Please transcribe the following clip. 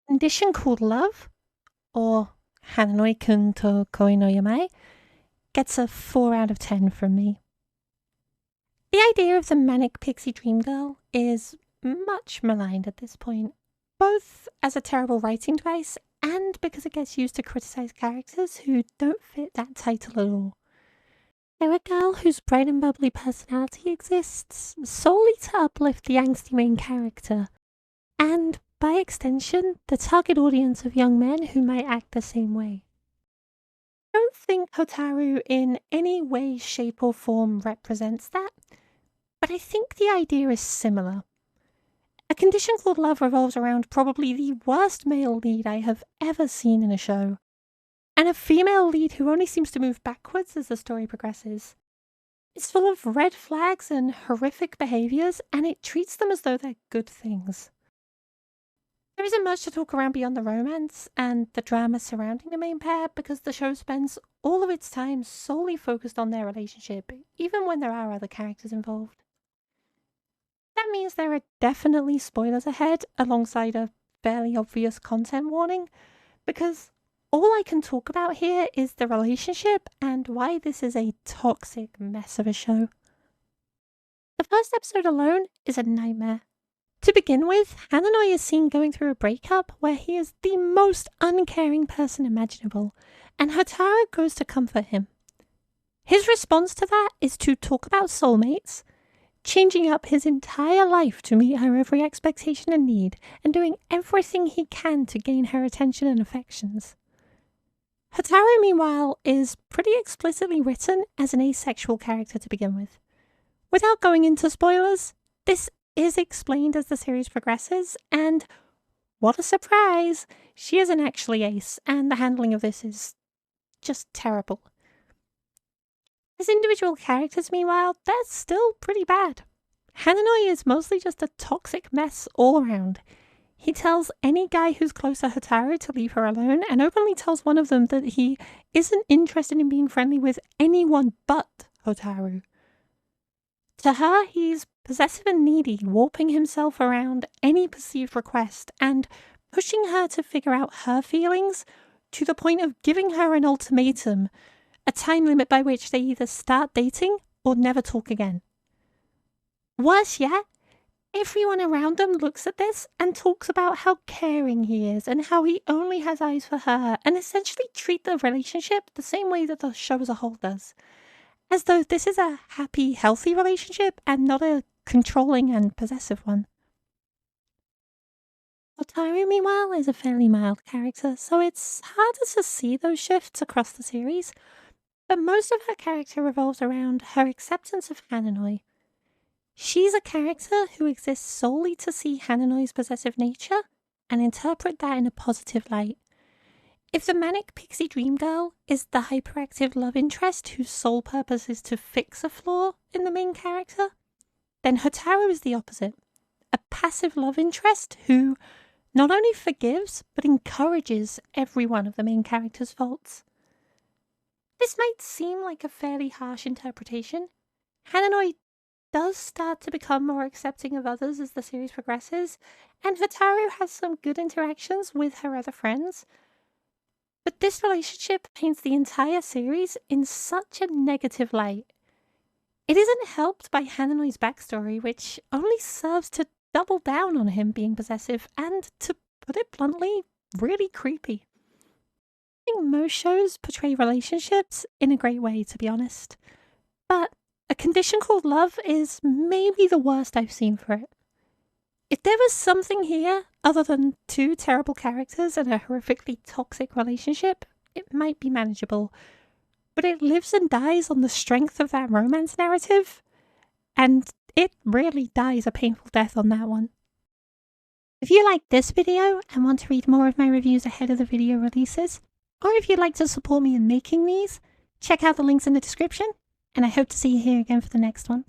Condition called love, or Hananoi-kun to Koi no Yamae, gets a 4 out of 10 from me. The idea of the manic pixie dream girl is much maligned at this point, both as a terrible writing device and because it gets used to criticize characters who don't fit that title at all. They're a girl whose bright and bubbly personality exists solely to uplift the angsty main character, and by extension, the target audience of young men who might act the same way. I don't think Hotaru in any way, shape, or form represents that, but I think the idea is similar. A condition called love revolves around probably the worst male lead I have ever seen in a show, and a female lead who only seems to move backwards as the story progresses. It's full of red flags and horrific behaviors, and it treats them as though they're good things. There isn't much to talk around beyond the romance and the drama surrounding the main pair because the show spends all of its time solely focused on their relationship, even when there are other characters involved. That means there are definitely spoilers ahead alongside a fairly obvious content warning, because all I can talk about here is the relationship and why this is a toxic mess of a show. The first episode alone is a nightmare. To begin with, Hananoi is seen going through a breakup where he is the most uncaring person imaginable, and Hotaru goes to comfort him. His response to that is to talk about soulmates, changing up his entire life to meet her every expectation and need, and doing everything he can to gain her attention and affections. Hotaru, meanwhile, is pretty explicitly written as an asexual character to begin with. Without going into spoilers, this is explained as the series progresses, and what a surprise! She isn't actually ace, and the handling of this is just terrible. As individual characters, meanwhile, they're still pretty bad. Hananoi is mostly just a toxic mess all around. He tells any guy who's close to Hotaru to leave her alone, and openly tells one of them that he isn't interested in being friendly with anyone but Hotaru. To her, he's possessive and needy, warping himself around any perceived request and pushing her to figure out her feelings to the point of giving her an ultimatum, a time limit by which they either start dating or never talk again. Worse yet, everyone around them looks at this and talks about how caring he is and how he only has eyes for her, and essentially treat the relationship the same way that the show as a whole does. As though this is a happy, healthy relationship and not a controlling and possessive one. Hotaru, meanwhile, is a fairly mild character, so it's harder to see those shifts across the series, but most of her character revolves around her acceptance of Hananoi. She's a character who exists solely to see Hananoi's possessive nature and interpret that in a positive light. If the manic pixie dream girl is the hyperactive love interest whose sole purpose is to fix a flaw in the main character, then Hotaru is the opposite. A passive love interest who not only forgives but encourages every one of the main character's faults. This might seem like a fairly harsh interpretation. Hananoi does start to become more accepting of others as the series progresses, and Hotaru has some good interactions with her other friends. But this relationship paints the entire series in such a negative light. It isn't helped by Hananoi's backstory, which only serves to double down on him being possessive and, to put it bluntly, really creepy. I think most shows portray relationships in a great way, to be honest. But A Condition Called Love is maybe the worst I've seen for it. If there was something here other than two terrible characters and a horrifically toxic relationship, it might be manageable. But it lives and dies on the strength of that romance narrative, and it really dies a painful death on that one. If you like this video and want to read more of my reviews ahead of the video releases, or if you'd like to support me in making these, check out the links in the description, and I hope to see you here again for the next one.